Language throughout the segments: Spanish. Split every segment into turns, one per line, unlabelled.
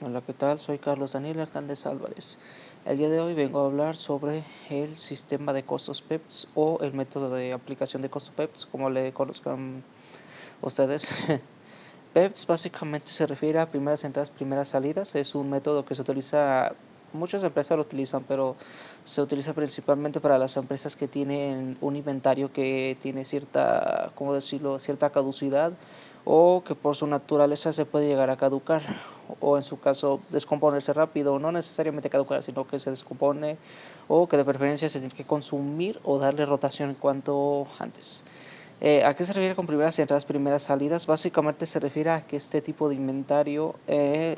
Hola, ¿qué tal? Soy Carlos Daniel Hernández Álvarez. El día de hoy vengo a hablar sobre el sistema de costos PEPS o el método de aplicación de costos PEPS, como le conozcan ustedes. PEPS básicamente se refiere a primeras entradas, primeras salidas. Es un método que se utiliza, muchas empresas lo utilizan, pero se utiliza principalmente para las empresas que tienen un inventario que tiene cierta, ¿cómo decirlo?, cierta caducidad, o que por su naturaleza se puede llegar a caducar, o en su caso descomponerse rápido, no necesariamente caducar, sino que se descompone, o que de preferencia se tiene que consumir o darle rotación en cuanto antes. ¿A qué se refiere con primeras entradas, primeras salidas? Básicamente se refiere a que este tipo de inventario,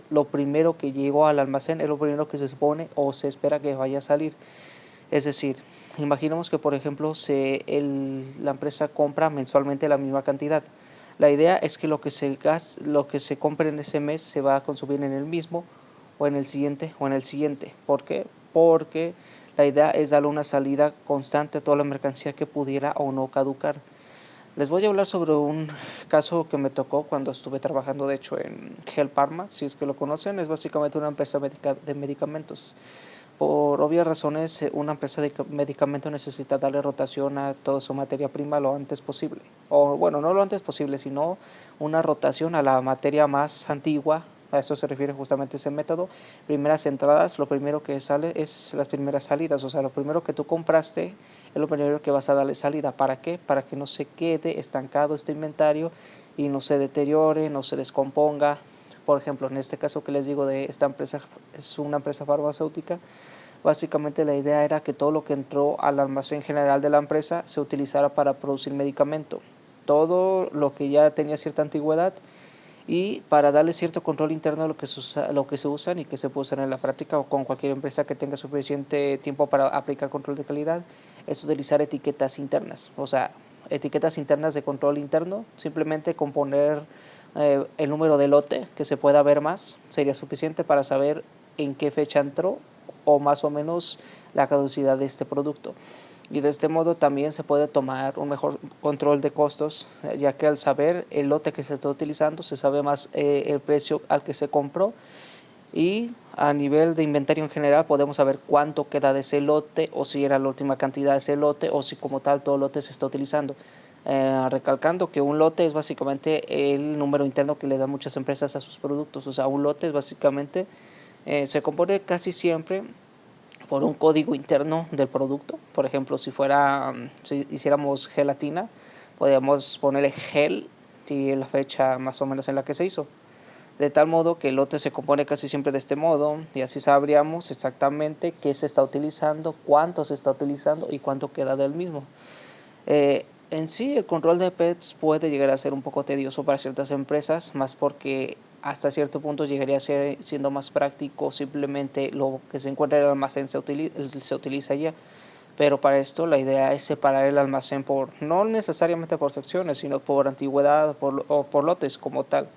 lo primero que llegó al almacén es lo primero que se supone o se espera que vaya a salir. Es decir, imaginemos que, por ejemplo, la empresa compra mensualmente la misma cantidad. La idea es que lo que se compre en ese mes se va a consumir en el mismo, o en el siguiente, o en el siguiente. ¿Por qué? Porque la idea es darle una salida constante a toda la mercancía que pudiera o no caducar. Les voy a hablar sobre un caso que me tocó cuando estuve trabajando, de hecho, en Gel Parma. Si es que lo conocen, es básicamente una empresa de medicamentos. Por obvias razones, una empresa de medicamentos necesita darle rotación a toda su materia prima lo antes posible. O bueno, no lo antes posible, sino una rotación a la materia más antigua. A eso se refiere justamente ese método. Primeras entradas, lo primero que sale es las primeras salidas. O sea, lo primero que tú compraste es lo primero que vas a darle salida. ¿Para qué? Para que no se quede estancado este inventario y no se deteriore, no se descomponga. Por ejemplo, en este caso que les digo de esta empresa, es una empresa farmacéutica. Básicamente la idea era que todo lo que entró al almacén general de la empresa se utilizara para producir medicamento. Todo lo que ya tenía cierta antigüedad, y para darle cierto control interno a lo que se usan y que se puede usar en la práctica o con cualquier empresa que tenga suficiente tiempo para aplicar control de calidad, es utilizar etiquetas internas. O sea, etiquetas internas de control interno, simplemente con poner el número de lote que se pueda ver más sería suficiente para saber en qué fecha entró o más o menos la caducidad de este producto. Y de este modo también se puede tomar un mejor control de costos, ya que al saber el lote que se está utilizando, se sabe más el precio al que se compró, y a nivel de inventario en general podemos saber cuánto queda de ese lote, o si era la última cantidad de ese lote, o si como tal todo lote se está utilizando. Recalcando que un lote es básicamente el número interno que le dan muchas empresas a sus productos. O sea, un lote es básicamente, se compone casi siempre por un código interno del producto. Por ejemplo, si hiciéramos gelatina, podríamos ponerle gel y la fecha más o menos en la que se hizo. De tal modo que el lote se compone casi siempre de este modo, y así sabríamos exactamente qué se está utilizando, cuánto se está utilizando y cuánto queda del mismo. En sí, el control de PETs puede llegar a ser un poco tedioso para ciertas empresas, más porque hasta cierto punto llegaría a ser siendo más práctico simplemente lo que se encuentra en el almacén se utiliza ya. Pero para esto la idea es separar el almacén no necesariamente por secciones, sino por antigüedad o por lotes como tal.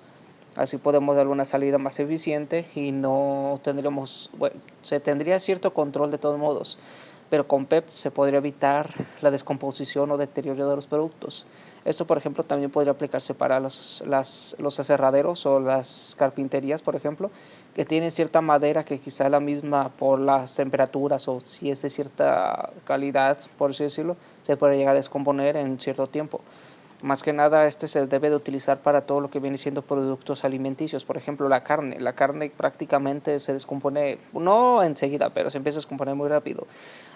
Así podemos dar una salida más eficiente y no tendríamos, bueno, se tendría cierto control de todos modos, pero con PEP se podría evitar la descomposición o deterioro de los productos. Esto, por ejemplo, también podría aplicarse para los aserraderos o las carpinterías, por ejemplo, que tienen cierta madera que quizá la misma por las temperaturas, o si es de cierta calidad, por así decirlo, se puede llegar a descomponer en cierto tiempo. Más que nada, este se debe de utilizar para todo lo que viene siendo productos alimenticios. Por ejemplo, la carne. La carne prácticamente se descompone, no enseguida, pero se empieza a descomponer muy rápido.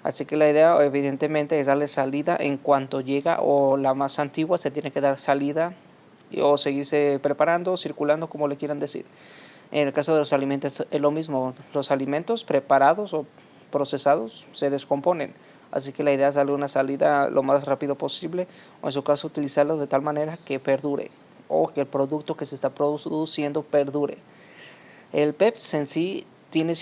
Así que la idea, evidentemente, es darle salida en cuanto llega, o la más antigua se tiene que dar salida, o seguirse preparando, circulando, como le quieran decir. En el caso de los alimentos es lo mismo. Los alimentos preparados o procesados se descomponen. Así que la idea es darle una salida lo más rápido posible, o en su caso utilizarlo de tal manera que perdure, o que el producto que se está produciendo perdure. El PEPS en sí tiene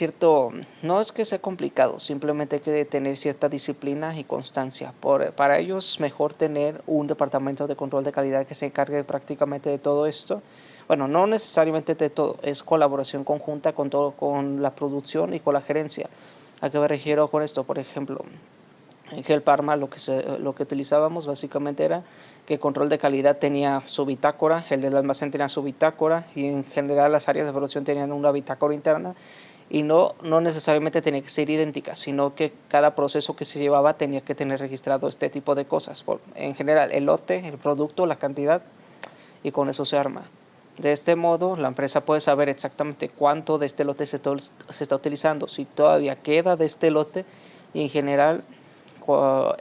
no es que sea complicado, simplemente hay que tener cierta disciplina y constancia. Para ello es mejor tener un departamento de control de calidad que se encargue prácticamente de todo esto. Bueno, no necesariamente de todo, es colaboración conjunta con la producción y con la gerencia. ¿A qué me refiero con esto? Por ejemplo, en Gel Parma lo que utilizábamos básicamente era que el control de calidad tenía su bitácora, el del almacén tenía su bitácora y en general las áreas de producción tenían una bitácora interna y no necesariamente tenía que ser idéntica, sino que cada proceso que se llevaba tenía que tener registrado este tipo de cosas. En general, el lote, el producto, la cantidad, y con eso se arma. De este modo, la empresa puede saber exactamente cuánto de este lote se está utilizando, si todavía queda de este lote y en general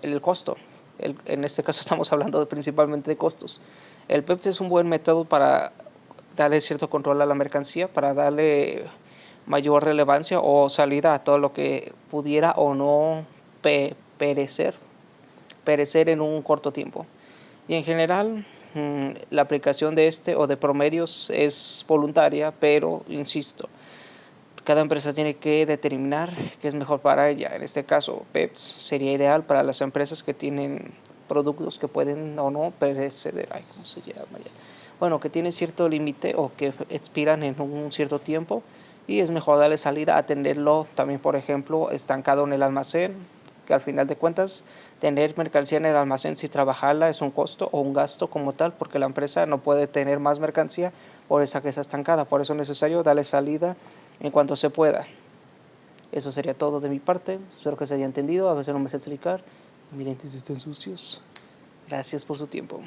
el costo. En este caso estamos hablando principalmente de costos. El PEPS es un buen método para darle cierto control a la mercancía, para darle mayor relevancia o salida a todo lo que pudiera o no perecer en un corto tiempo. Y en general, la aplicación de este o de promedios es voluntaria, pero insisto, cada empresa tiene que determinar qué es mejor para ella. En este caso, PEPS sería ideal para las empresas que tienen productos que pueden o no perecer. ¿Cómo se llama ya? Bueno, que tienen cierto límite o que expiran en un cierto tiempo y es mejor darle salida a tenerlo también, por ejemplo, estancado en el almacén, que al final de cuentas tener mercancía en el almacén sin trabajarla es un costo o un gasto como tal, porque la empresa no puede tener más mercancía por esa que está estancada. Por eso es necesario darle salida en cuanto se pueda. Eso sería todo de mi parte. Espero que se haya entendido. A veces no me sé explicar. Mis lentes están sucios. Gracias por su tiempo.